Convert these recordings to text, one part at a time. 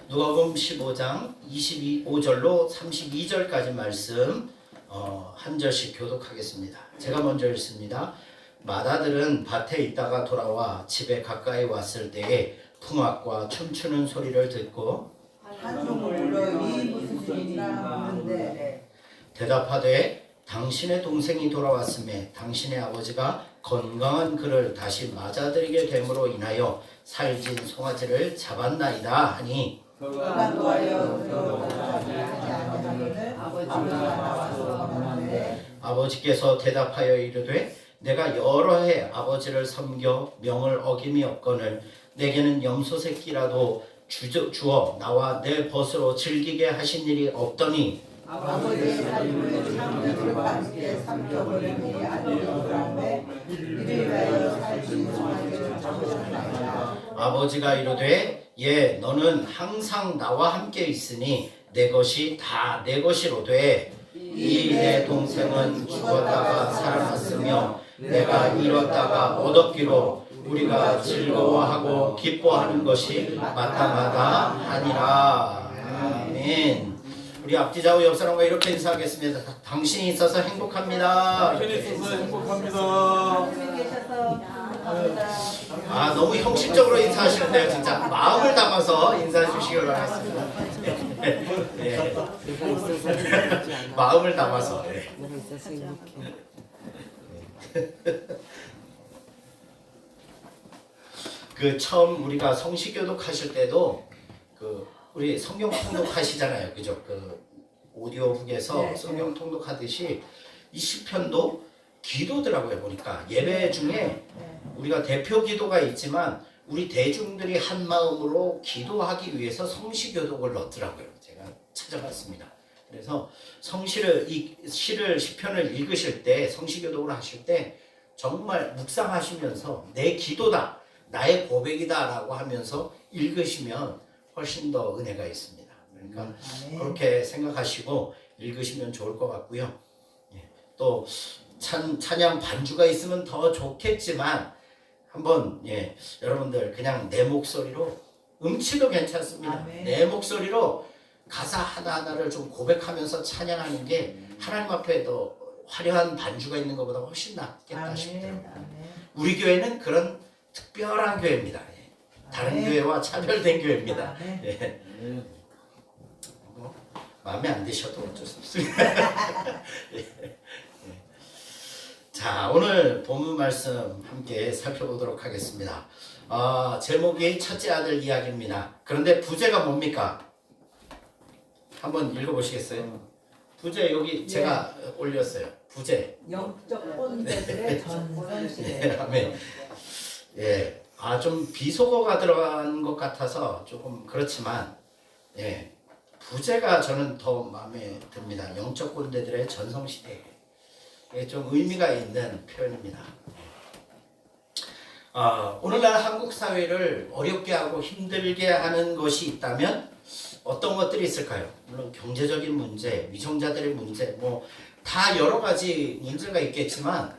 누가복음 15장 25절로 32절까지 말씀 한 절씩 교독하겠습니다. 제가 먼저 읽습니다. 마다들은 밭에 있다가 돌아와 집에 가까이 왔을 때에 풍악과 춤추는 소리를 듣고 한송을 불러 이 무슨 일이나 묻는데 대답하되 당신의 동생이 돌아왔음에 당신의 아버지가 건강한 그를 다시 맞아들이게 됨으로 인하여 살진 송아지를 잡았나이다 하니 그가 노하여 들어오지 아니하거늘 아버지가 나와서 말하는데 아버지께서 대답하여 이르되 내가 여러 해 아버지를 섬겨 명을 어김이 없거늘 내게는 염소 새끼라도 주어 나와 내 벗으로 즐기게 하신 일이 없더니 아버지의 삶을 창조주와 함께 삼켜버리니 아니오라매 이를 위하여 살신 송아지를 잡으셨나이다. 아버지가 이르되 예 너는 항상 나와 함께 있으니 내 것이 다 내 것이로되 이 내 동생은 죽었다가 살아났으며 내가 잃었다가 얻었기로 우리가 즐거워하고 기뻐하는 것이 마땅하다 하니라. 아멘. 우리 앞뒤 좌우 옆 사람과 이렇게 인사하겠습니다. 당신이 있어서 행복합니다. 당신이 있어서 행복합니다. 아 너무 형식적으로 인사하시는데요. 진짜 마음을 담아서 인사해 주시길 바라겠습니다. 네. 마음을 담아서. 네. 그 처음 우리가 성시교독 하실 때도 그 우리 성경 통독하시잖아요, 그죠? 그 오디오북에서 성경 통독하듯이 이 시편도 기도더라고요. 보니까 예배 중에 우리가 대표 기도가 있지만 우리 대중들이 한 마음으로 기도하기 위해서 성시교독을 넣더라고요. 제가 찾아봤습니다. 그래서 이 시편을 읽으실 때 성시교독을 하실 때 정말 묵상하시면서 내 기도다, 나의 고백이다라고 하면서 읽으시면 훨씬 더 은혜가 있습니다. 그러니까 그렇게 생각하시고 읽으시면 좋을 것 같고요. 또 찬양 반주가 있으면 더 좋겠지만 한번 여러분들 그냥 내 목소리로 음치도 괜찮습니다. 아멘. 내 목소리로 가사 하나하나를 좀 고백하면서 찬양하는 게 하나님 앞에 더 화려한 반주가 있는 것보다 훨씬 낫겠다 싶더라고요. 우리 교회는 그런 특별한 교회입니다. 다른 교회와 차별된 교회입니다. 마음에 안 드셔도 어쩔 수 없습니다. 자, 오늘 본문 말씀 함께 살펴보도록 하겠습니다. 제목이 첫째 아들 이야기입니다. 그런데 부제가 뭡니까? 한번 읽어보시겠어요? 부제 여기 제가 올렸어요. 부제. 영적 꼰대들의 전성시대. 아멘. 좀 비속어가 들어간 것 같아서 조금 그렇지만, 부제가 저는 더 마음에 듭니다. 영적 꼰대들의 전성시대. 좀 의미가 있는 표현입니다. 오늘날 한국 사회를 어렵게 하고 힘들게 하는 것이 있다면 어떤 것들이 있을까요? 물론 경제적인 문제, 위정자들의 문제, 다 여러 가지 문제가 있겠지만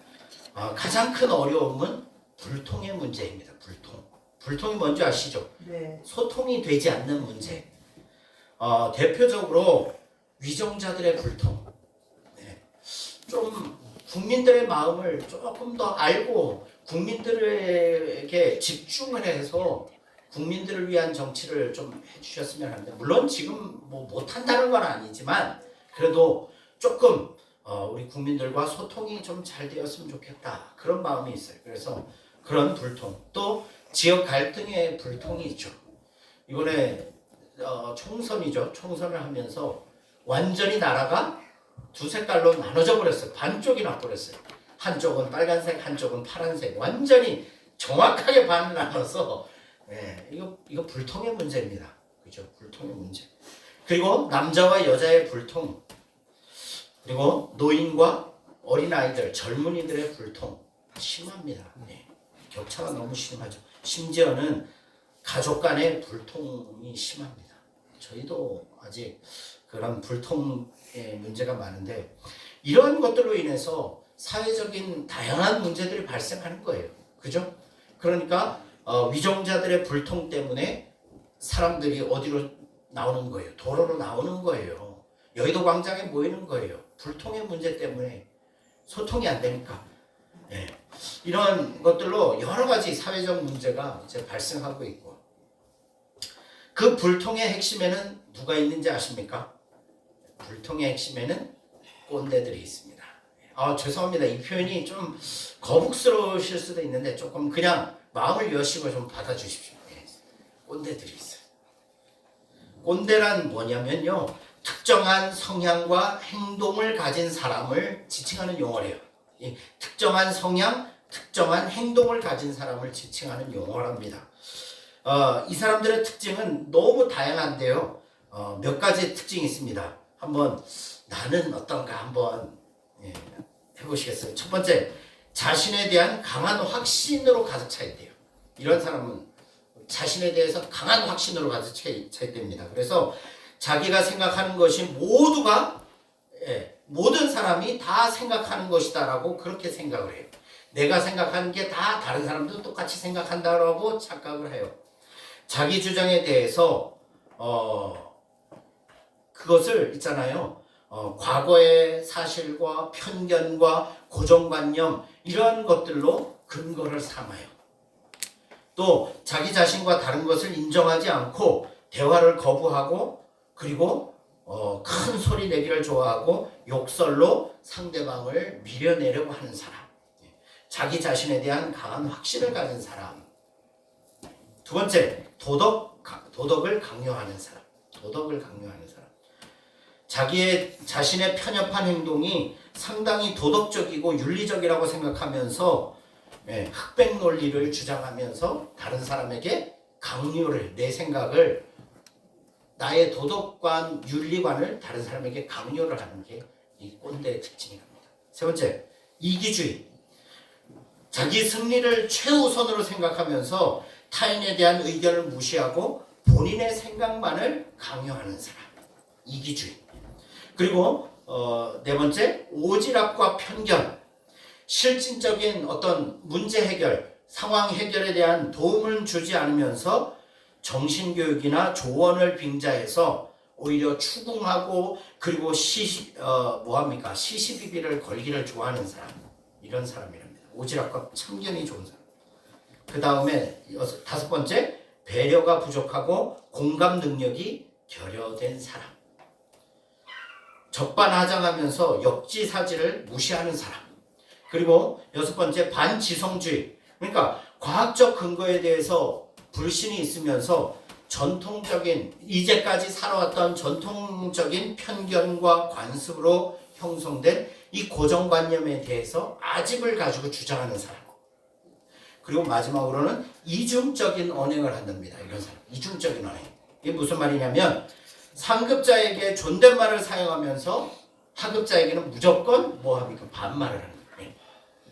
가장 큰 어려움은 불통의 문제입니다. 불통이 뭔지 아시죠? 네. 소통이 되지 않는 문제. 대표적으로 위정자들의 불통. 좀 국민들의 마음을 조금 더 알고 국민들에게 집중을 해서 국민들을 위한 정치를 좀 해주셨으면 합니다. 물론 지금 못한다는 건 아니지만 그래도 조금 우리 국민들과 소통이 좀 잘 되었으면 좋겠다. 그런 마음이 있어요. 그래서 그런 불통, 또 지역 갈등의 불통이 있죠. 이번에 총선이죠. 총선을 하면서 완전히 나라가 두 색깔로 나눠져 버렸어요. 반쪽이 나버렸어요. 한쪽은 빨간색, 한쪽은 파란색. 완전히 정확하게 반 나눠서 이거 불통의 문제입니다. 그죠? 불통의 문제. 그리고 남자와 여자의 불통. 그리고 노인과 어린아이들, 젊은이들의 불통. 심합니다. 격차가 너무 심하죠. 심지어는 가족 간의 불통이 심합니다. 저희도 아직 그런 불통의 문제가 많은데 이런 것들로 인해서 사회적인 다양한 문제들이 발생하는 거예요. 그죠? 그러니까 위정자들의 불통 때문에 사람들이 어디로 나오는 거예요. 도로로 나오는 거예요. 여의도 광장에 모이는 거예요. 불통의 문제 때문에 소통이 안 되니까. 예. 이런 것들로 여러 가지 사회적 문제가 이제 발생하고 있고, 그 불통의 핵심에는 누가 있는지 아십니까? 불통의 핵심에는 꼰대들이 있습니다. 죄송합니다. 이 표현이 좀 거북스러우실 수도 있는데 조금 그냥 마음을 여시고 좀 받아주십시오. 예. 꼰대들이 있어요. 꼰대란 뭐냐면요, 특정한 성향과 행동을 가진 사람을 지칭하는 용어래요. 이 특정한 성향, 특정한 행동을 가진 사람을 지칭하는 용어랍니다. 이 사람들의 특징은 너무 다양한데요. 몇 가지 특징이 있습니다. 한번 나는 어떤가 한번 해보시겠어요? 첫 번째, 자신에 대한 강한 확신으로 가득 차 있대요. 이런 사람은 자신에 대해서 강한 확신으로 가득 차 있답니다. 그래서 자기가 생각하는 것이 모두가, 모든 사람이 다 생각하는 것이다라고 그렇게 생각을 해요. 내가 생각하는 게 다 다른 사람도 똑같이 생각한다라고 착각을 해요. 자기 주장에 대해서 그것을 있잖아요. 과거의 사실과 편견과 고정관념 이런 것들로 근거를 삼아요. 또 자기 자신과 다른 것을 인정하지 않고 대화를 거부하고, 그리고 큰 소리 내기를 좋아하고 욕설로 상대방을 밀어내려고 하는 사람. 자기 자신에 대한 강한 확신을 가진 사람. 두 번째, 도덕을 강요하는 사람. 도덕을 강요하는 사람. 자신의 편협한 행동이 상당히 도덕적이고 윤리적이라고 생각하면서 흑백 논리를 주장하면서 다른 사람에게 강요를, 내 생각을, 나의 도덕관, 윤리관을 다른 사람에게 강요를 하는 게 이 꼰대의 특징입니다. 세 번째, 이기주의. 자기 승리를 최우선으로 생각하면서 타인에 대한 의견을 무시하고 본인의 생각만을 강요하는 사람. 이기주의. 그리고 네 번째, 오지랖과 편견. 실질적인 어떤 문제 해결, 상황 해결에 대한 도움을 주지 않으면서 정신교육이나 조언을 빙자해서 오히려 추궁하고, 그리고 시시비비를 걸기를 좋아하는 사람. 이런 사람이랍니다. 오지랖과 참견이 좋은 사람. 그 다음에 다섯 번째, 배려가 부족하고 공감 능력이 결여된 사람. 적반하장하면서 역지사지를 무시하는 사람. 그리고 여섯 번째, 반지성주의. 그러니까 과학적 근거에 대해서 불신이 있으면서 전통적인, 이제까지 살아왔던 전통적인 편견과 관습으로 형성된 이 고정관념에 대해서 아집을 가지고 주장하는 사람. 그리고 마지막으로는 이중적인 언행을 한답니다. 이런 사람. 이중적인 언행. 이게 무슨 말이냐면 상급자에게 존댓말을 사용하면서 하급자에게는 무조건 뭐합니까? 반말을 하는 거예요.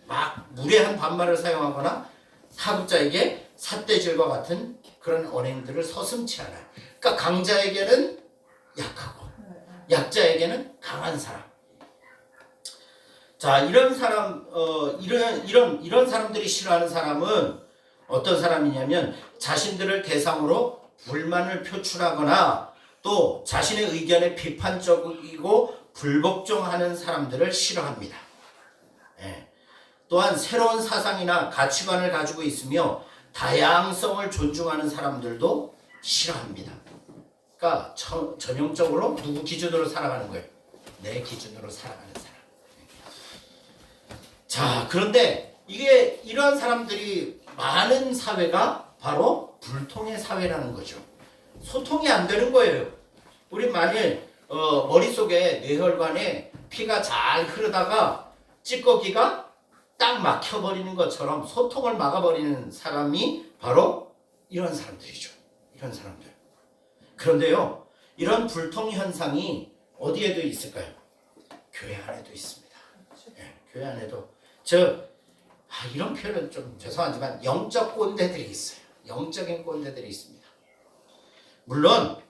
막 무례한 반말을 사용하거나 하급자에게 삿대질과 같은 그런 언행들을 서슴지 않아요. 그러니까 강자에게는 약하고 약자에게는 강한 사람. 자, 이런 사람, 이런 사람들이 싫어하는 사람은 어떤 사람이냐면 자신들을 대상으로 불만을 표출하거나 또 자신의 의견에 비판적이고 불복종하는 사람들을 싫어합니다. 또한 새로운 사상이나 가치관을 가지고 있으며 다양성을 존중하는 사람들도 싫어합니다. 그러니까 전형적으로 누구 기준으로 살아가는 거예요? 내 기준으로 살아가는 사람. 자, 그런데 이러한 사람들이 많은 사회가 바로 불통의 사회라는 거죠. 소통이 안 되는 거예요. 우리 만일 머릿속에 뇌혈관에 피가 잘 흐르다가 찌꺼기가 딱 막혀버리는 것처럼 소통을 막아버리는 사람이 바로 이런 사람들이죠. 이런 사람들. 그런데요, 이런 불통 현상이 어디에도 있을까요? 교회 안에도 있습니다. 교회 안에도. 이런 표현은 좀 죄송하지만 영적 꼰대들이 있어요. 영적인 꼰대들이 있습니다. 물론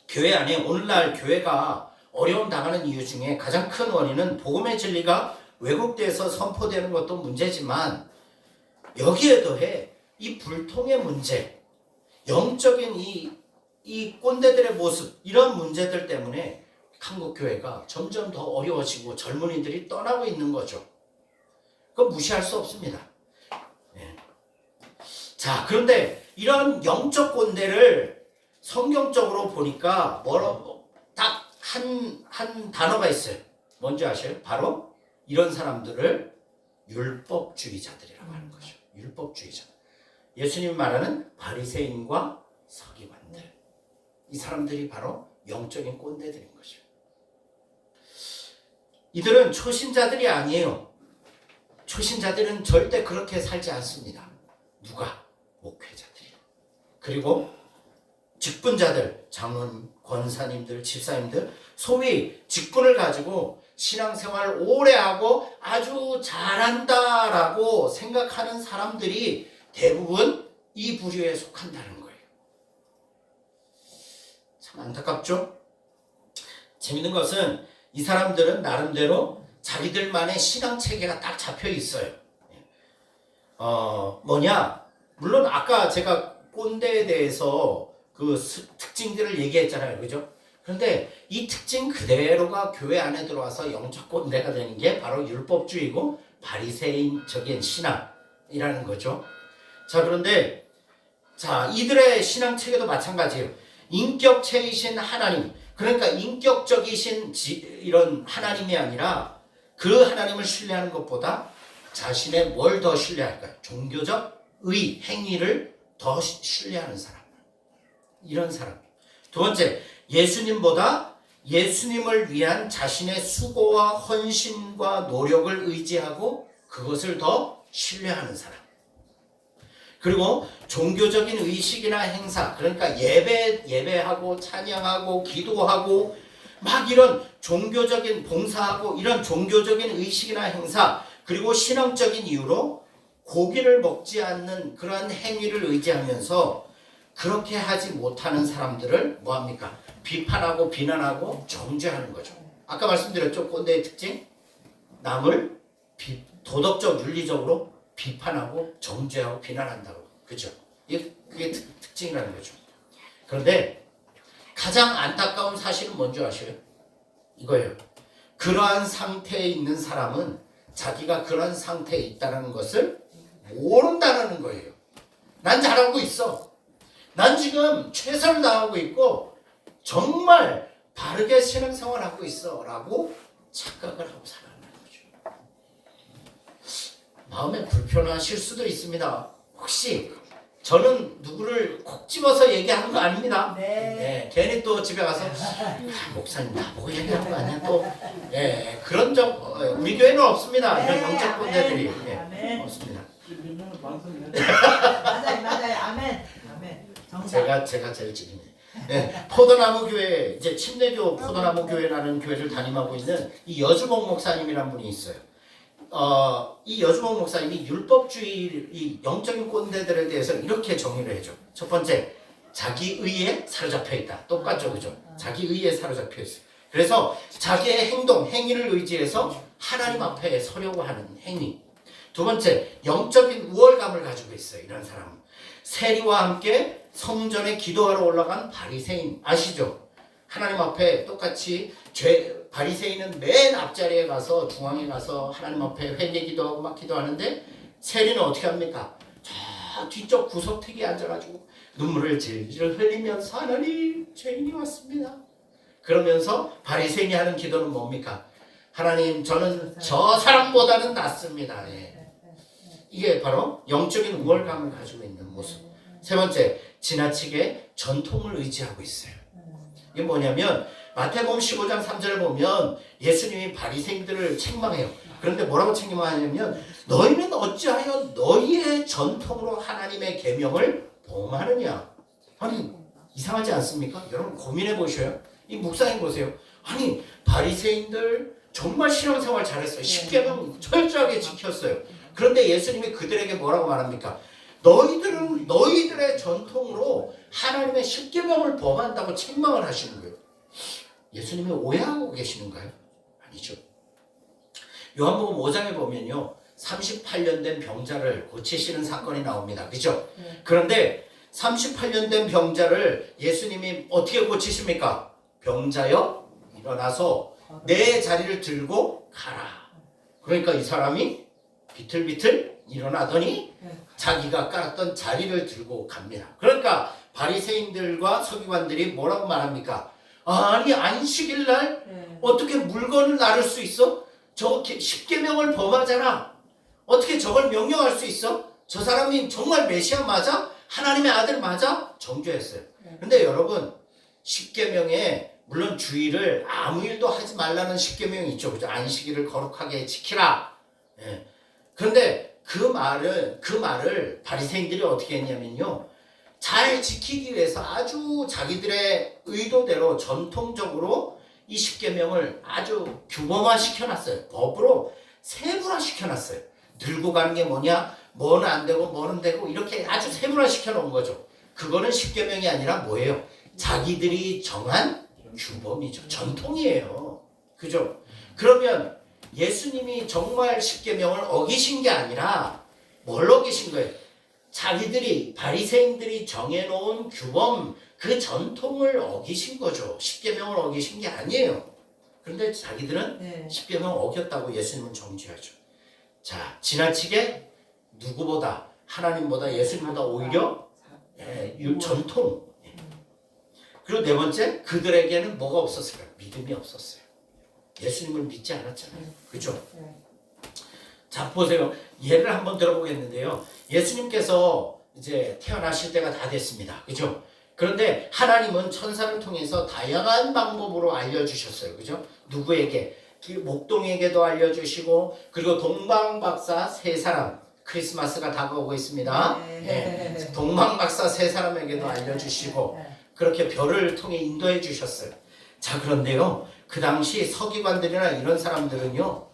교회 안에, 오늘날 교회가 어려움 당하는 이유 중에 가장 큰 원인은 복음의 진리가 왜곡돼서 선포되는 것도 문제지만, 여기에 더해 이 불통의 문제, 영적인 이 이 꼰대들의 모습, 이런 문제들 때문에 한국 교회가 점점 더 어려워지고 젊은이들이 떠나고 있는 거죠. 그건 무시할 수 없습니다. 예. 자, 그런데 이런 영적 꼰대를 성경적으로 보니까 딱 한 단어가 있어요. 뭔지 아셔요? 바로 이런 사람들을 율법주의자들이라고 하는 거죠. 율법주의자. 예수님이 말하는 바리새인과 서기관들. 이 사람들이 바로 영적인 꼰대들인 거죠. 이들은 초신자들이 아니에요. 초신자들은 절대 그렇게 살지 않습니다. 누가? 목회자들이. 그리고 직분자들, 장로님, 권사님들, 집사님들, 소위 직분을 가지고 신앙생활 오래 하고 아주 잘한다라고 생각하는 사람들이 대부분 이 부류에 속한다는 거예요. 참 안타깝죠? 재밌는 것은 이 사람들은 나름대로 자기들만의 신앙 체계가 딱 잡혀 있어요. 물론 아까 제가 꼰대에 대해서 그 특징들을 얘기했잖아요. 그죠? 그런데 이 특징 그대로가 교회 안에 들어와서 영적 꼰대가 되는 게 바로 율법주의고 바리새인적인 신앙이라는 거죠. 자, 그런데 이들의 신앙 체계도 마찬가지예요. 인격체이신 하나님, 그러니까 인격적이신 이런 하나님이 아니라 그 하나님을 신뢰하는 것보다 자신의 뭘 더 신뢰할까요? 종교적 의, 행위를 더 신뢰하는 사람. 이런 사람. 두 번째, 예수님보다 예수님을 위한 자신의 수고와 헌신과 노력을 의지하고 그것을 더 신뢰하는 사람. 그리고 종교적인 의식이나 행사, 그러니까 예배하고 찬양하고 기도하고 막 이런 종교적인 봉사하고 이런 종교적인 의식이나 행사, 그리고 신앙적인 이유로 고기를 먹지 않는 그런 행위를 의지하면서 그렇게 하지 못하는 사람들을 뭐합니까? 비판하고 비난하고 정죄하는 거죠. 아까 말씀드렸죠? 꼰대의 특징? 남을 도덕적, 윤리적으로 비판하고 정죄하고 비난한다고. 그죠? 그게 특징이라는 거죠. 그런데 가장 안타까운 사실은 뭔지 아셔요? 이거예요. 그러한 상태에 있는 사람은 자기가 그런 상태에 있다는 것을 모른다는 거예요. 난 잘하고 있어. 난 지금 최선을 다하고 있고 정말 바르게 신앙생활하고 있어 라고 착각을 하고 살아가는 거죠. 마음에 불편하실 수도 있습니다. 혹시 저는 누구를 콕 집어서 얘기하는 거 아닙니다. 네. 괜히 또 집에 가서 목사님 나보고 얘기하는 거 아니야 또. 그런 적 우리 교회는 없습니다. 이런 영적 꼰대들이 없습니다. 맞아요. 아멘. 제가 제일 찌르네. 포도나무 교회, 이제 침례교 포도나무 교회라는 교회를 담임하고 있는 이 여주봉 목사님이라는 분이 있어요. 이 여주봉 목사님이 율법주의, 이 영적인 꼰대들에 대해서 이렇게 정의를 해줘. 첫 번째, 자기 의에 사로잡혀 있다. 똑같죠, 그죠? 자기 의에 사로잡혀 있어. 그래서 자기의 행위를 의지해서 하나님 앞에 서려고 하는 행위. 두 번째, 영적인 우월감을 가지고 있어요. 이런 사람은 세리와 함께 성전에 기도하러 올라간 바리새인 아시죠? 하나님 앞에 똑같이 바리새인은 맨 앞자리에 가서 중앙에 가서 하나님 앞에 회개기도하고 막 기도하는데 세리는 어떻게 합니까? 저 뒤쪽 구석택에 앉아가지고 눈물을 질질 흘리면서 하나님 죄인이 왔습니다. 그러면서 바리새인이 하는 기도는 뭡니까? 하나님 저는 저 사람보다는 낫습니다. 이게 바로 영적인 우월감을 가지고 있는 모습. 세 번째, 지나치게 전통을 의지하고 있어요. 이게 뭐냐면 마태복음 15장 3절을 보면 예수님이 바리새인들을 책망해요. 그런데 뭐라고 책망하냐면 너희는 어찌하여 너희의 전통으로 하나님의 계명을 범하느냐. 아니 이상하지 않습니까? 여러분 고민해 보셔요. 이 묵상해 보세요. 아니 바리새인들 정말 신앙생활 잘했어요. 십계명 철저하게 지켰어요. 그런데 예수님이 그들에게 뭐라고 말합니까? 너희들은 너희들의 전통으로 하나님의 십계명을 범한다고 책망을 하시는 거예요. 예수님이 오해하고 계시는가요? 아니죠. 요한복음 5장에 보면요. 38년 된 병자를 고치시는 사건이 나옵니다. 그죠? 그런데 38년 된 병자를 예수님이 어떻게 고치십니까? 병자여 일어나서 내 자리를 들고 가라. 그러니까 이 사람이 비틀비틀 일어나더니 자기가 깔았던 자리를 들고 갑니다. 그러니까 바리새인들과 서기관들이 뭐라고 말합니까? 아니 안식일 날 어떻게 물건을 나를 수 있어? 저 십계명을 범하잖아. 어떻게 저걸 명령할 수 있어? 저 사람이 정말 메시아 맞아? 하나님의 아들 맞아? 정죄했어요. 근데 여러분 십계명에 물론 주의를 아무 일도 하지 말라는 십계명이 있죠. 그죠? 안식일을 거룩하게 지키라. 예. 그런데 그 말을 바리새인들이 어떻게 했냐면요. 잘 지키기 위해서 아주 자기들의 의도대로 전통적으로 이 십계명을 아주 규범화 시켜놨어요. 법으로 세분화 시켜놨어요. 들고 가는 게 뭐냐, 뭐는 안 되고 뭐는 되고 이렇게 아주 세분화 시켜놓은 거죠. 그거는 십계명이 아니라 뭐예요? 자기들이 정한 규범이죠. 전통이에요. 그죠? 그러면 예수님이 정말 십계명을 어기신 게 아니라 뭘 어기신 거예요? 자기들이 바리새인들이 정해놓은 규범 그 전통을 어기신 거죠. 십계명을 어기신 게 아니에요. 그런데 자기들은 십계명을 어겼다고 예수님은 정죄하죠. 자, 지나치게 누구보다 하나님보다 예수님보다 오히려 전통. 그리고 네 번째, 그들에게는 뭐가 없었을까? 믿음이 없었어요. 예수님을 믿지 않았잖아요. 그죠? 자, 보세요. 예를 한번 들어보겠는데요. 예수님께서 이제 태어나실 때가 다 됐습니다. 그죠? 그런데 하나님은 천사를 통해서 다양한 방법으로 알려주셨어요. 그죠? 누구에게? 목동에게도 알려주시고, 그리고 동방박사 세 사람, 크리스마스가 다가오고 있습니다. 네. 동방박사 세 사람에게도 알려주시고, 그렇게 별을 통해 인도해 주셨어요. 자, 그런데요, 그 당시 서기관들이나 이런 사람들은요,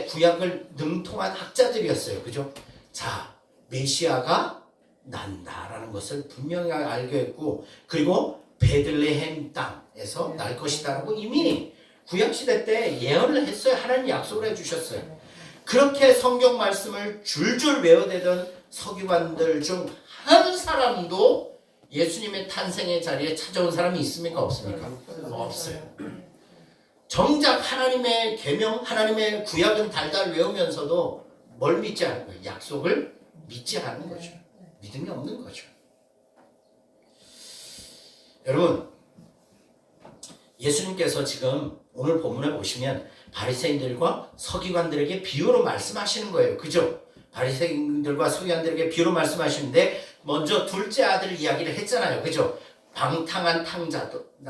구약을 능통한 학자들이었어요. 그죠? 자, 메시아가 난다라는 것을 분명히 알게 했고, 그리고 베들레헴 땅에서 날 것이다라고 이미 구약시대 때 예언을 했어요. 하나님 약속을 해주셨어요. 그렇게 성경 말씀을 줄줄 외워대던 서기관들 중 한 사람도 예수님의 탄생의 자리에 찾아온 사람이 있습니까? 없습니까? 없어요. 정작 하나님의 계명, 하나님의 구약은 달달 외우면서도 뭘 믿지 않는 거예요? 약속을 믿지 않는 거죠. 믿음이 없는 거죠. 여러분, 예수님께서 지금 오늘 본문에 보시면 바리새인들과 서기관들에게 비유로 말씀하시는 거예요. 그죠? 바리새인들과 서기관들에게 비유로 말씀하시는데 먼저 둘째 아들 이야기를 했잖아요. 그죠? 방탕한 탕자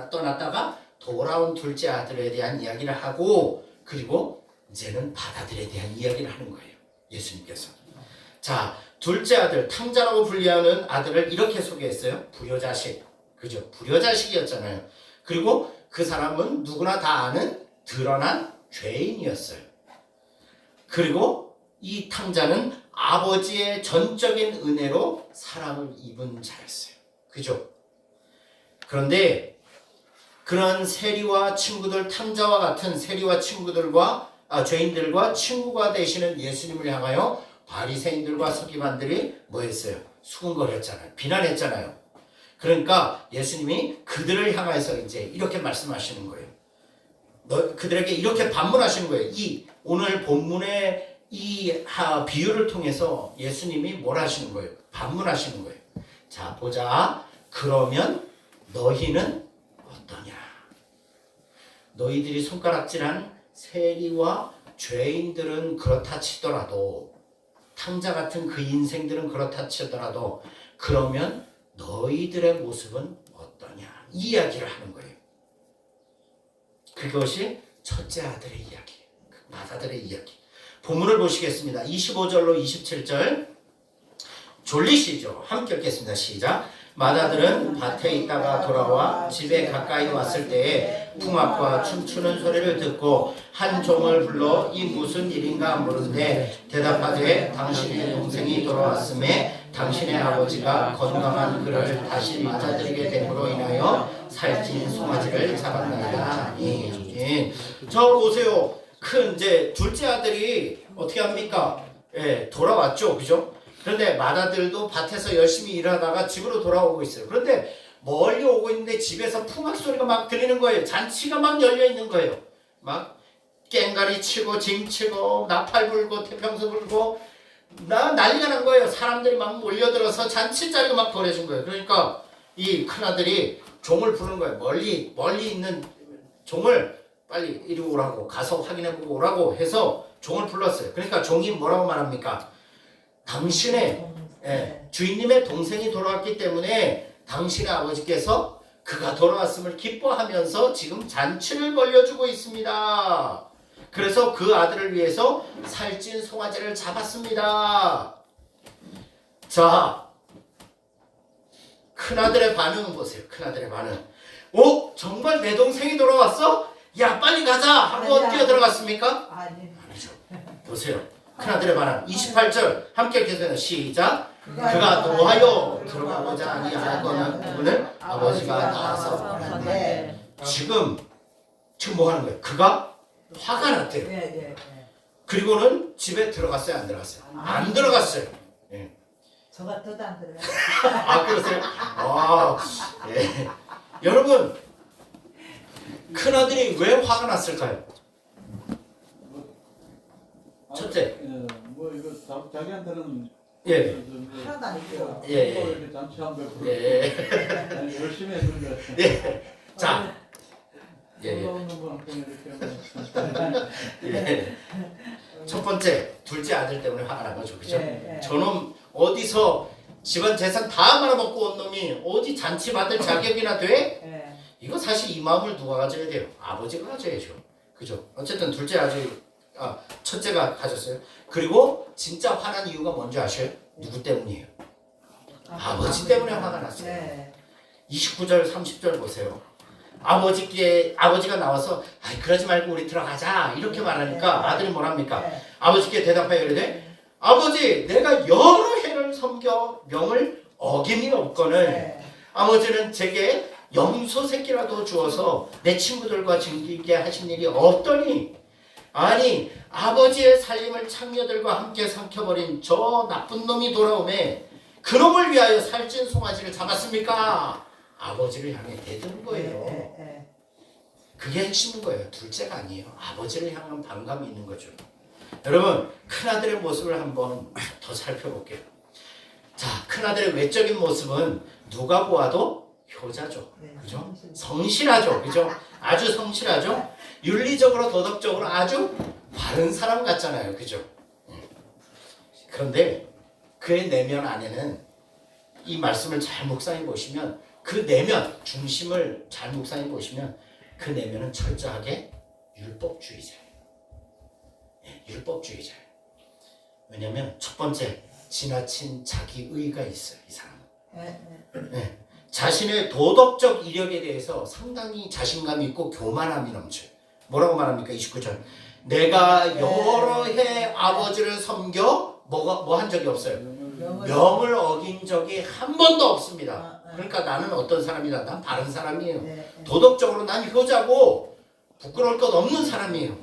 떠났다가 돌아온 둘째 아들에 대한 이야기를 하고, 그리고 이제는 맏아들에 대한 이야기를 하는 거예요. 예수님께서. 자, 둘째 아들, 탕자라고 불리하는 아들을 이렇게 소개했어요. 불효자식. 그죠? 불효자식이었잖아요. 그리고 그 사람은 누구나 다 아는 드러난 죄인이었어요. 그리고 이 탕자는 아버지의 전적인 은혜로 사랑을 입은 자였어요. 그죠? 그런데 그런 세리와 친구들, 탕자와 같은 세리와 친구들과 죄인들과 친구가 되시는 예수님을 향하여 바리새인들과 서기관들이 뭐 했어요? 수군거렸잖아요. 비난했잖아요. 그러니까 예수님이 그들을 향해서 이제 이렇게 말씀하시는 거예요. 그들에게 이렇게 반문하시는 거예요. 이 오늘 본문의 이 비유를 통해서 예수님이 뭘 하시는 거예요? 반문하시는 거예요. 자, 보자. 그러면 너희는 어떠냐? 너희들이 손가락질한 세리와 죄인들은 그렇다 치더라도, 탕자 같은 그 인생들은 그렇다 치더라도, 그러면 너희들의 모습은 어떠냐? 이 이야기를 하는 거예요. 그것이 첫째 아들의 이야기, 맏아들의 이야기. 본문을 보시겠습니다. 25절로 27절 졸리시죠? 함께 읽겠습니다. 시작. 맏아들은 밭에 있다가 돌아와 집에 가까이 왔을 때에 풍악과 춤추는 소리를 듣고 한 종을 불러 이 무슨 일인가 물은데 대답하되 당신의 동생이 돌아왔음에 당신의 아버지가 건강한 그를 다시 맞아들이게 됨으로 인하여 살찐 송아지를 잡았나이다. 아멘. 저 보세요. 큰 이제 둘째 아들이 어떻게 합니까? 예, 돌아왔죠. 그죠? 그런데 맏아들도 밭에서 열심히 일하다가 집으로 돌아오고 있어요. 그런데 멀리 오고 있는데 집에서 풍악 소리가 막 들리는 거예요. 잔치가 막 열려 있는 거예요. 막 꽹가리 치고 징 치고 나팔 불고 태평소 불고 난리가 난 거예요. 사람들이 막 몰려들어서 잔치 자리가 막 벌어진 거예요. 그러니까 이 큰아들이 종을 부르는 거예요. 멀리 있는 종을 빨리 이리 오라고 가서 확인해보고 오라고 해서 종을 불렀어요. 그러니까 종이 뭐라고 말합니까? 당신의 주인님의 동생이 돌아왔기 때문에 당신의 아버지께서 그가 돌아왔음을 기뻐하면서 지금 잔치를 벌려주고 있습니다. 그래서 그 아들을 위해서 살찐 송아지를 잡았습니다. 자, 큰아들의 반응은 보세요. 큰아들의 반응. 오, 정말 내 동생이 돌아왔어? 야, 빨리 가자 하고 뛰어들어갔습니까? 아니죠. 보세요. 큰아들의 반응. 28절 함께 계속해서 시작. 그가 노하여 들어가고자 아니하거나 그분을 아버지가 나와서 말하는데 지금 뭐 하는 거예요? 그가 화가 났대요. 그리고는 집에 들어갔어요? 안 들어갔어요? 안 들어갔어요. 예. 저 같아도 안 들어요. 아, 그러세요? 아, 예. 여러분, 큰아들이 왜 화가 났을까요? 첫째. 뭐 이거 자기한테는 예. 하나도 안 있고. 이렇게 잔치한 거 열심히 했는데. 예. 자. 첫 번째, 둘째 아들 때문에 화가 난 거죠. 그죠? 저놈 어디서 집안 재산 다 말아먹고 온 놈이 어디 잔치 받을 자격이나 돼? 이거 사실 이 마음을 누가 가져야 돼요? 아버지가 가져야죠. 그죠? 어쨌든 첫째가 가졌어요. 그리고 진짜 화난 이유가 뭔지 아셔요? 누구 때문이에요? 아버지 때문에 화가 났어요. 29절 30절 보세요. 아버지가 나와서 그러지 말고 우리 들어가자 이렇게 말하니까 아들이 뭐랍니까? 아버지께 대답하여 이르되 아버지 내가 여러 해를 섬겨 명을 어김이 없거늘 아버지는 제게 염소 새끼라도 주어서 내 친구들과 즐기게 하신 일이 없더니 아니 아버지의 살림을 창녀들과 함께 삼켜버린 저 나쁜 놈이 돌아오매 그놈을 위하여 살찐 송아지를 잡았습니까? 아버지를 향해 대드는 거예요. 그게 핵심인 거예요. 둘째가 아니에요. 아버지를 향한 반감이 있는 거죠. 여러분 큰아들의 모습을 한번 더 살펴볼게요. 자, 큰아들의 외적인 모습은 누가 보아도 효자죠. 그죠? 성실하죠. 그죠? 아주 성실하죠. 윤리적으로 도덕적으로 아주 바른 사람 같잖아요. 그죠? 그런데 그의 내면 안에는 이 말씀을 잘 묵상해 보시면 그 내면 중심을 잘 묵상해 보시면 그 내면은 철저하게 율법주의자예요. 율법주의자예요. 왜냐하면 첫 번째 지나친 자기의가 있어요. 이 사람은. 자신의 도덕적 이력에 대해서 상당히 자신감이 있고 교만함이 넘쳐요. 뭐라고 말합니까? 29절. 내가 여러 해 아버지를 섬겨 뭐 한 적이 없어요. 명을 어긴 적이 한 번도 없습니다. 그러니까 나는 어떤 사람이다? 난 바른 사람이에요. 도덕적으로 난 효자고 부끄러울 것 없는 사람이에요.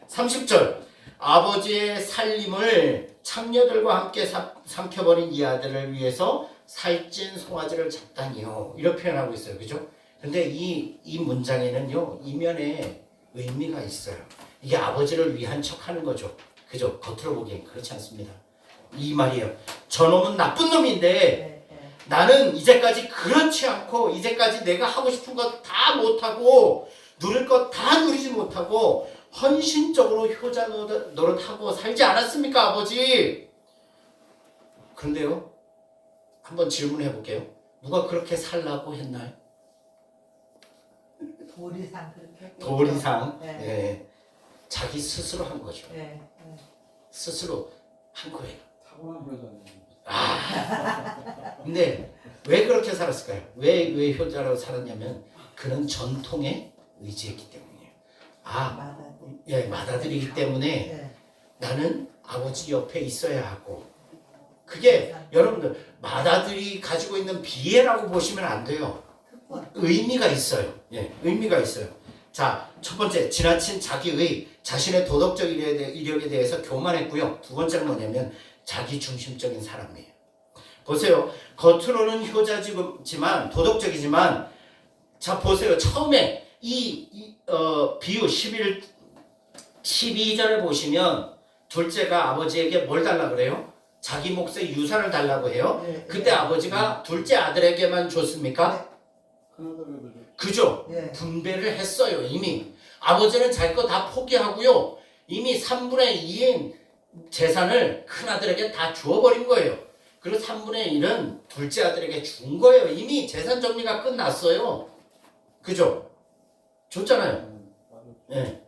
30절. 아버지의 살림을 창녀들과 함께 삼켜버린 이 아들을 위해서 살찐 송아지를 잡다니요. 이렇게 표현하고 있어요. 그죠? 근데 이 문장에는요, 이면에 의미가 있어요. 이게 아버지를 위한 척 하는 거죠. 그죠? 겉으로 보기엔 그렇지 않습니다. 이 말이에요. 저놈은 나쁜 놈인데 나는 이제까지 그렇지 않고 이제까지 내가 하고 싶은 것 다 못하고 누릴 것 다 누리지 못하고 헌신적으로 효자 노릇하고 살지 않았습니까, 아버지? 그런데요, 한번 질문해 볼게요. 누가 그렇게 살라고 했나요? 도리상 그렇게. 도리상. 자기 스스로 한 거죠. 스스로 한 거예요. 타고난 효자네요. 근데 왜 그렇게 살았을까요? 왜 효자로 살았냐면 그는 전통에 의지했기 때문이에요. 맏아들이기 때문에 나는 아버지 옆에 있어야 하고, 그게 여러분들 맏아들이 가지고 있는 비애라고 보시면 안 돼요. 의미가 있어요. 의미가 있어요. 자, 첫 번째 지나친 자기의. 자신의 도덕적 이력에 대해서 교만했고요. 두 번째는 뭐냐면 자기중심적인 사람이에요. 보세요. 겉으로는 효자지만 도덕적이지만 자 보세요. 처음에 비유 12절에 보시면 둘째가 아버지에게 뭘 달라 그래요? 자기 몫의 유산을 달라고 해요. 그때 아버지가 둘째 아들에게만 줬습니까? 큰아들에도 좀 그죠? 예. 분배를 했어요. 이미 아버지는 자기 거 다 포기하고요. 이미 3분의 2인 재산을 큰아들에게 다 주어버린 거예요. 그리고 3분의 1은 둘째 아들에게 준 거예요. 이미 재산 정리가 끝났어요. 그죠? 줬잖아요. 예.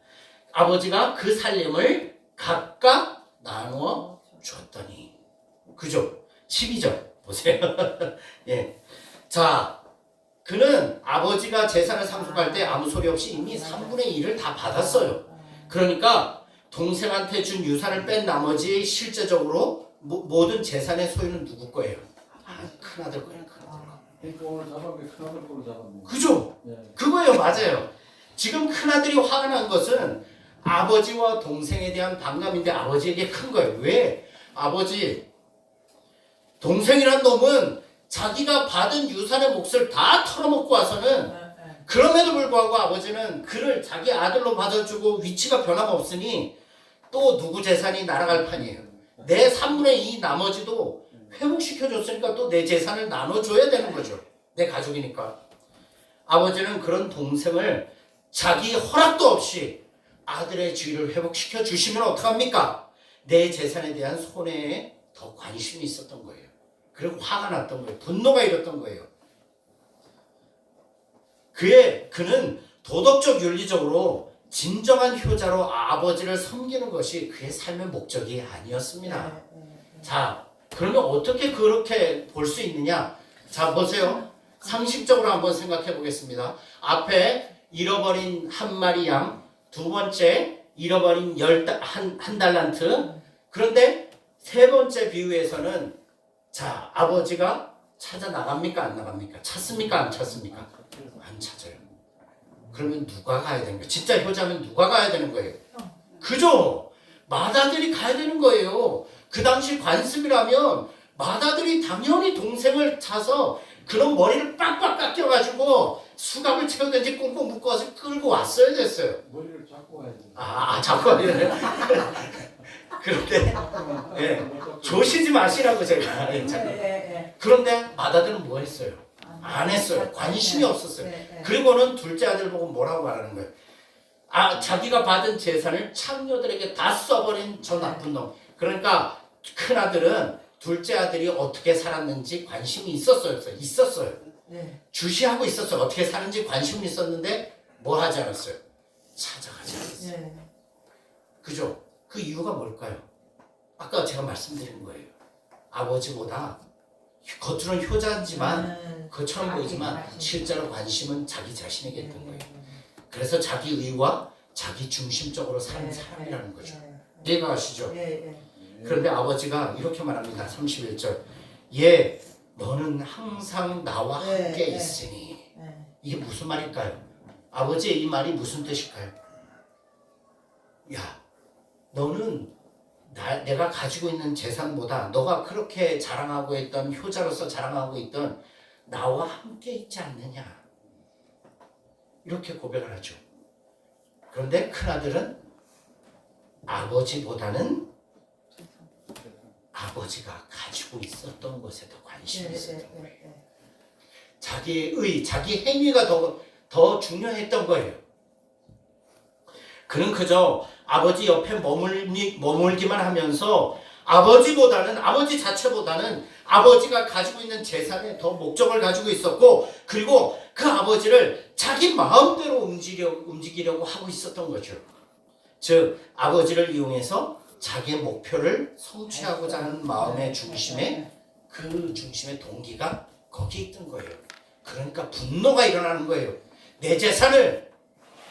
아버지가 그 살림을 각각 나누어 줬더니 그죠? 12절 보세요. 예. 자, 그는 아버지가 재산을 상속할 때 아무 소리 없이 이미 3분의 1을 다 받았어요. 그러니까 동생한테 준 유산을 뺀 나머지 실제적으로 모든 재산의 소유는 누구 거예요? 큰아들 거예요. 그러니까 오늘 잡은 게 큰아들 거로 잡았네. 그죠? 예. 그거예요. 맞아요. 지금 큰아들이 화가 난 것은 아버지와 동생에 대한 반감인데 아버지에게 큰 거예요. 왜? 아버지, 동생이란 놈은 자기가 받은 유산의 몫을 다 털어먹고 와서는 그럼에도 불구하고 아버지는 그를 자기 아들로 받아주고 위치가 변함없으니 또 누구 재산이 날아갈 판이에요. 내 3분의 2 나머지도 회복시켜줬으니까 또 내 재산을 나눠줘야 되는 거죠. 내 가족이니까. 아버지는 그런 동생을 자기 허락도 없이 아들의 지위를 회복시켜 주시면 어떡합니까? 내 재산에 대한 손해에 더 관심이 있었던 거예요. 그리고 화가 났던 거예요. 분노가 일었던 거예요. 그는 도덕적 윤리적으로 진정한 효자로 아버지를 섬기는 것이 그의 삶의 목적이 아니었습니다. 자, 그러면 어떻게 그렇게 볼 수 있느냐? 자, 보세요. 상식적으로 한번 생각해 보겠습니다. 앞에 잃어버린 한 마리 양, 두 번째 잃어버린 한 달란트. 그런데 세 번째 비유에서는 자, 아버지가 찾아 나갑니까? 안 나갑니까? 찾습니까? 안 찾습니까? 안 찾아요. 그러면 누가 가야 되는 거예요? 진짜 효자면 누가 가야 되는 거예요? 그죠? 맏아들이 가야 되는 거예요. 그 당시 관습이라면 맏아들이 당연히 동생을 차서 그런 머리를 빡빡 깎여가지고 수갑을 채우든지 꽁꽁 묶어서 끌고 왔어야 됐어요. 머리를 잡고 와야 돼. 잡고 와야 돼요? 그런데 예, 조시지 마시라고 제가 그런데 맏아들은 뭐 했어요? 안 했어요. 관심이 없었어요. 그리고는 둘째 아들 보고 뭐라고 말하는 거예요? 자기가 받은 재산을 창녀들에게 다 써버린 저 나쁜 놈. 그러니까 큰 아들은 둘째 아들이 어떻게 살았는지 관심이 있었어요. 주시하고 있었어요. 어떻게 사는지 관심이 있었는데 뭐 하지 않았어요? 찾아가지 않았어요. 그죠? 그 이유가 뭘까요? 아까 제가 말씀드린 거예요. 아버지보다 겉으로는 효자지만 그처럼 보이지만 실제로 관심은 자기 자신에게 있던 거예요. 그래서 자기 의와 자기 중심적으로 사는 사람이라는 거죠. 이해가 가시죠? 그런데 아버지가 이렇게 말합니다. 31절. 예, 너는 항상 나와 함께 있으니. 이게 무슨 말일까요? 아버지의 이 말이 무슨 뜻일까요? 야, 너는 내가 가지고 있는 재산보다 너가 그렇게 자랑하고 있던 효자로서 자랑하고 있던 나와 함께 있지 않느냐. 이렇게 고백을 하죠. 그런데 큰아들은 아버지보다는 아버지가 가지고 있었던 것에 더 관심이 있었던 거예요. 자기 행위가 더 중요했던 거예요. 그는 그저 아버지 옆에 머물기만 하면서 아버지 자체보다는 아버지가 가지고 있는 재산에 더 목적을 가지고 있었고, 그리고 그 아버지를 자기 마음대로 움직이려고 하고 있었던 거죠. 즉 아버지를 이용해서 자기의 목표를 성취하고자 하는 마음의 중심에, 그 중심의 동기가 거기에 있던 거예요. 그러니까 분노가 일어나는 거예요. 내 재산을,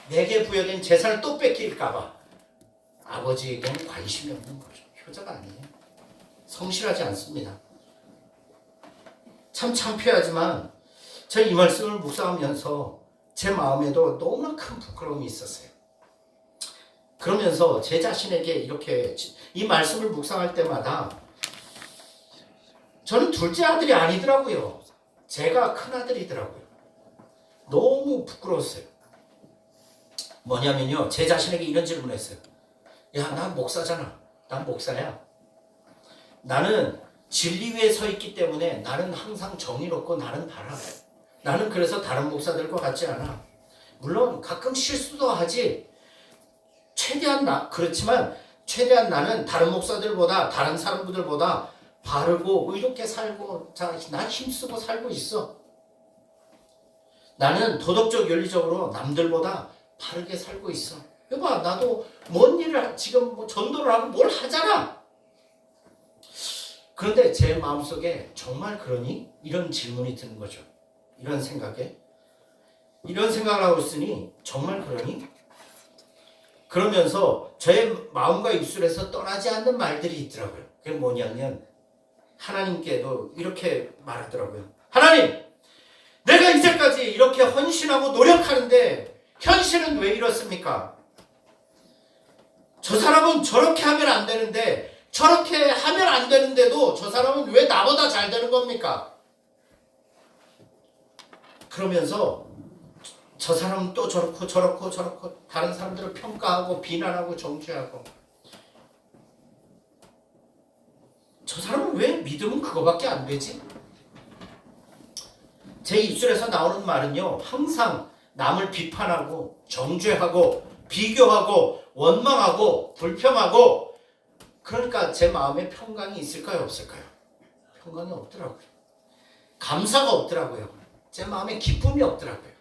내게 부여된 재산을 또 뺏길까봐. 아버지에게는 관심이 없는 거죠. 효자가 아니에요. 성실하지 않습니다. 참 창피하지만 제가 이 말씀을 묵상하면서 제 마음에도 너무나 큰 부끄러움이 있었어요. 그러면서 제 자신에게 이렇게 이 말씀을 묵상할 때마다 저는 둘째 아들이 아니더라고요. 제가 큰 아들이더라고요. 너무 부끄러웠어요. 뭐냐면요. 제 자신에게 이런 질문을 했어요. 야, 난 목사잖아. 난 목사야. 나는 진리 위에 서 있기 때문에 나는 항상 정의롭고 나는 바라. 나는 그래서 다른 목사들과 같지 않아. 물론 가끔 실수도 하지. 그렇지만 최대한 나는 다른 목사들보다 다른 사람들보다 바르고 의롭게 살고 난 힘쓰고 살고 있어. 나는 도덕적 윤리적으로 남들보다 바르게 살고 있어. 여봐, 나도 뭔 일을 지금 뭐 전도를 하고 뭘 하잖아. 그런데 제 마음속에 정말 그러니? 이런 질문이 드는 거죠. 이런 생각을 하고 있으니 정말 그러니? 그러면서 저의 마음과 입술에서 떠나지 않는 말들이 있더라고요. 그게 뭐냐면 하나님께도 이렇게 말하더라고요. 하나님! 내가 이제까지 이렇게 헌신하고 노력하는데 현실은 왜 이렇습니까? 저 사람은 저렇게 하면 안 되는데 저렇게 하면 안 되는데도 저 사람은 왜 나보다 잘 되는 겁니까? 그러면서 저 사람은 또 저렇고 다른 사람들을 평가하고 비난하고 정죄하고 저 사람은 왜 믿음은 그거밖에 안 되지? 제 입술에서 나오는 말은요, 항상 남을 비판하고 정죄하고 비교하고 원망하고 불평하고, 그러니까 제 마음에 평강이 있을까요, 없을까요? 평강이 없더라고요. 감사가 없더라고요. 제 마음에 기쁨이 없더라고요.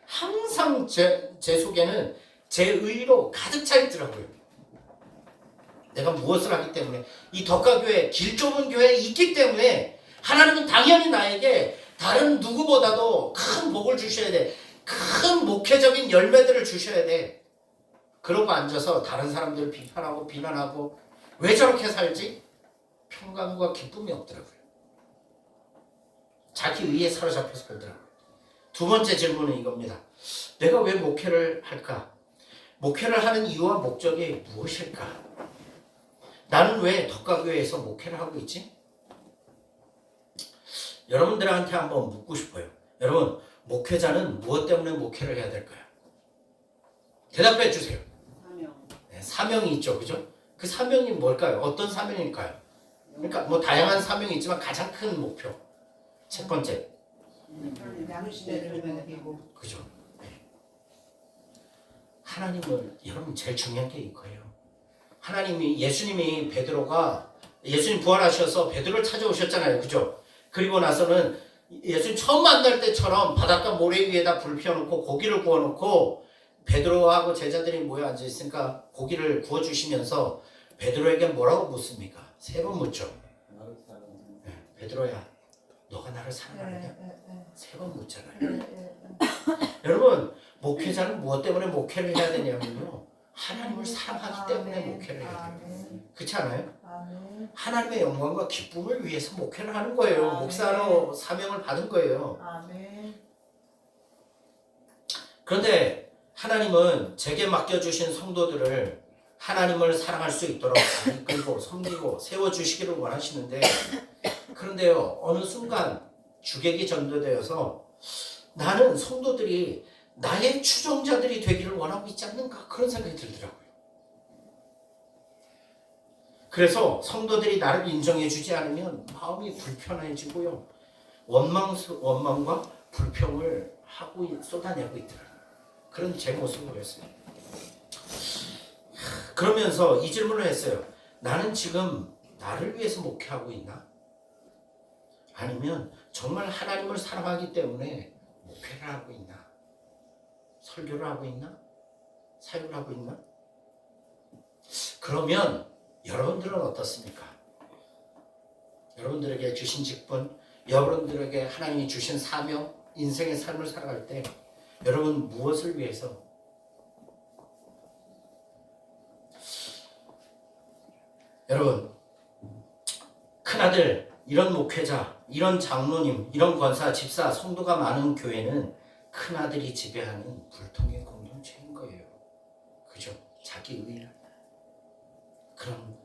항상 제 속에는 제 의로 가득 차 있더라고요. 내가 무엇을 하기 때문에, 이 덕가교회, 길 좁은 교회에 있기 때문에 하나님은 당연히 나에게 다른 누구보다도 큰 복을 주셔야 돼. 큰 목회적인 열매들을 주셔야 돼. 그러고 앉아서 다른 사람들 비판하고 비난하고 왜 저렇게 살지? 평강과 기쁨이 없더라고요. 자기 의에 사로잡혀서 그러더라고요. 두 번째 질문은 이겁니다. 내가 왜 목회를 할까? 목회를 하는 이유와 목적이 무엇일까? 나는 왜 덕가교회에서 목회를 하고 있지? 여러분들한테 한번 묻고 싶어요. 여러분, 목회자는 무엇 때문에 목회를 해야 될까요? 대답해 주세요. 사명. 네, 사명이 있죠, 그죠? 그 사명이 뭘까요? 어떤 사명일까요? 그러니까 뭐 다양한 사명이 있지만 가장 큰 목표. 첫 번째, 양시대를 먹이고. 그죠? 네. 하나님을, 여러분 제일 중요한 게 이거예요. 예수님 부활하셔서 베드로를 찾아오셨잖아요, 그죠? 그리고 나서는 예수님 처음 만날 때처럼 바닷가 모래 위에다 불 피워놓고 고기를 구워놓고 베드로하고 제자들이 모여 앉아있으니까 고기를 구워주시면서 베드로에게 뭐라고 묻습니까? 3번 묻죠. 네, 베드로야, 너가 나를 사랑하느냐? 3번 묻잖아요. 여러분, 목회자는 무엇 때문에 목회를 해야 되냐면요, 하나님을 사랑하기 때문에 목회를 해야 돼요. 그렇지 않아요? 하나님의 영광과 기쁨을 위해서 목회를 하는 거예요. 목사로 사명을 받은 거예요. 그런데 하나님은 제게 맡겨주신 성도들을 하나님을 사랑할 수 있도록 이끌고 섬기고 세워주시기를 원하시는데, 그런데요, 어느 순간 주객이 전도되어서 나는 성도들이 나의 추종자들이 되기를 원하고 있지 않는가, 그런 생각이 들더라고요. 그래서 성도들이 나를 인정해주지 않으면 마음이 불편해지고요, 원망과 불평을 하고 쏟아내고 있더라고요. 그런 제 모습을 보였어요. 그러면서 이 질문을 했어요. 나는 지금 나를 위해서 목회하고 있나? 아니면 정말 하나님을 사랑하기 때문에 목회를 하고 있나? 설교를 하고 있나? 사역을 하고 있나? 그러면 여러분들은 어떻습니까? 여러분들에게 주신 직분, 여러분들에게 하나님이 주신 사명, 인생의 삶을 살아갈 때 여러분 무엇을 위해서? 여러분, 큰아들, 이런 목회자, 이런 장로님, 이런 권사, 집사, 성도가 많은 교회는 큰아들이 지배하는 불통의 공동체인 거예요. 그죠? 자기 의를 그런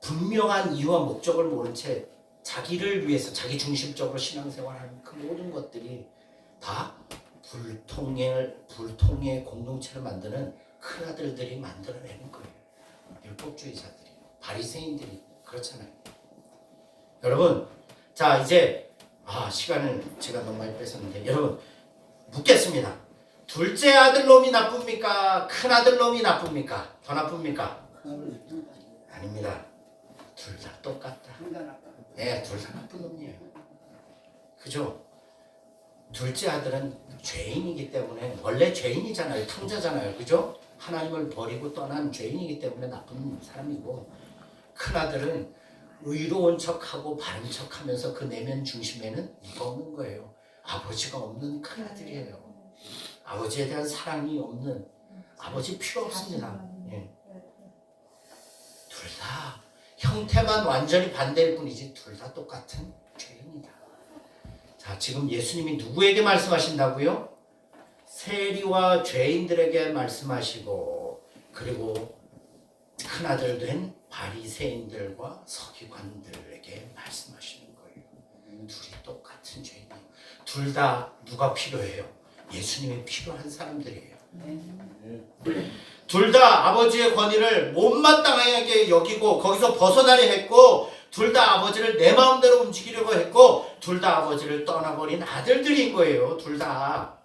분명한 이유와 목적을 모른 채 자기를 위해서 자기 중심적으로 신앙생활하는 그 모든 것들이 다 불통의 공동체를 만드는 큰 아들들이 만들어내는 거예요. 율법주의자들이, 바리새인들이 그렇잖아요. 여러분, 자 이제 시간을 제가 너무 많이 뺏었는데 여러분 묻겠습니다. 둘째 아들 놈이 나쁩니까? 큰 아들 놈이 나쁩니까? 더 나쁩니까? 아닙니다. 둘 다 똑같다. 네, 둘 다 나쁜 놈이에요. 그죠? 둘째 아들은 죄인이기 때문에 원래 죄인이잖아요. 탕자잖아요. 그죠? 하나님을 버리고 떠난 죄인이기 때문에 나쁜 사람이고 큰 아들은 의로운 척하고 바른 척하면서 그 내면 중심에는 누가 없는 거예요. 아버지가 없는 큰 아들이에요. 아버지에 대한 사랑이 없는 아버지 필요 없습니다. 예. 둘 다 형태만 완전히 반대일 뿐이지 둘 다 똑같은 죄인이다. 자, 지금 예수님이 누구에게 말씀하신다고요? 세리와 죄인들에게 말씀하시고 그리고 큰아들 된 바리새인들과 서기관들에게 말씀하시는 거예요. 둘이 똑같은 죄인이에요. 둘 다 누가 필요해요? 예수님이 필요한 사람들이에요. 둘 다 아버지의 권위를 못마땅하게 여기고 거기서 벗어나려 했고 둘 다 아버지를 내 마음대로 움직이려고 했고 둘 다 아버지를 떠나버린 아들들인 거예요. 둘 다.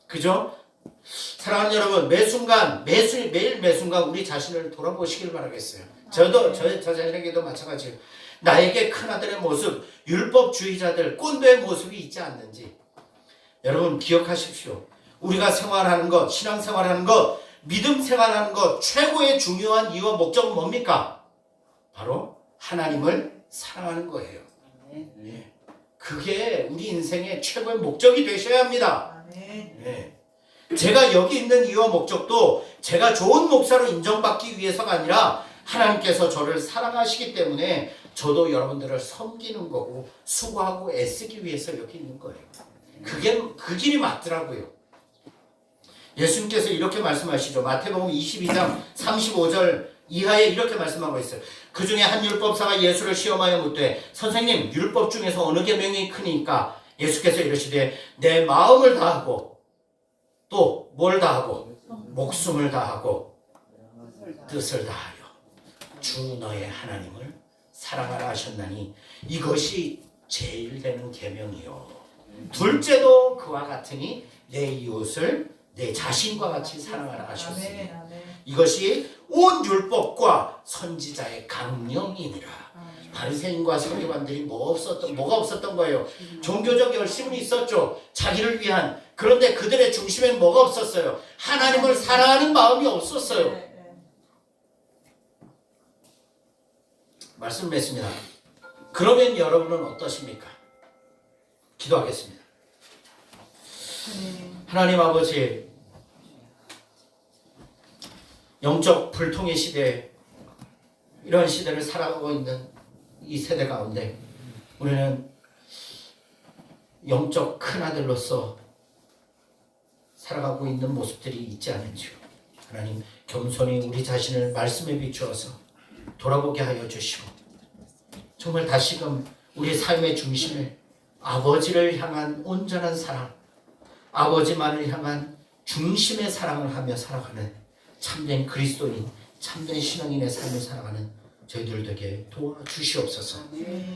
그죠? 사랑하는 여러분, 매일 매순간 우리 자신을 돌아보시길 바라겠어요. 저도 저 자신에게도 마찬가지예요. 나에게 큰아들의 모습, 율법주의자들, 꼰대의 모습이 있지 않는지 여러분 기억하십시오. 우리가 생활하는 것, 신앙생활하는 것, 믿음 생활하는 것 최고의 중요한 이유와 목적은 뭡니까? 바로 하나님을 사랑하는 거예요. 네. 그게 우리 인생의 최고의 목적이 되셔야 합니다. 네. 제가 여기 있는 이유와 목적도 제가 좋은 목사로 인정받기 위해서가 아니라 하나님께서 저를 사랑하시기 때문에 저도 여러분들을 섬기는 거고 수고하고 애쓰기 위해서 여기 있는 거예요. 그 길이 맞더라고요. 예수님께서 이렇게 말씀하시죠. 마태복음 22장 35절 이하에 이렇게 말씀하고 있어요. 그 중에 한 율법사가 예수를 시험하여 묻되 선생님 율법 중에서 어느 계명이 크니까? 예수께서 이르시되 내 마음을 다하고 또 뭘 다하고 목숨을 다하고 뜻을 다하여 주 너의 하나님을 사랑하라 하셨나니 이것이 제일 되는 계명이요 둘째도 그와 같으니 내 이웃을 내 자신과 같이 사랑하라 하셨으니 이것이 온 율법과 선지자의 강령이니라. 바리새인과 서기관들이 뭐가 없었던 거예요. 종교적 열심은 있었죠. 자기를 위한. 그런데 그들의 중심에는 뭐가 없었어요? 하나님을 사랑하는 마음이 없었어요. 말씀 맺습니다. 그러면 여러분은 어떠십니까? 기도하겠습니다. 하나님 아버지, 영적 불통의 시대에 이런 시대를 살아가고 있는 이 세대 가운데 우리는 영적 큰아들로서 살아가고 있는 모습들이 있지 않은지요. 하나님 겸손히 우리 자신을 말씀에 비추어서 돌아보게 하여 주시고 정말 다시금 우리 삶의 중심에 아버지를 향한 온전한 사랑, 아버지만을 향한 중심의 사랑을 하며 살아가는 참된 그리스도인, 참된 신앙인의 삶을 살아가는 저희들 되게 도와주시옵소서.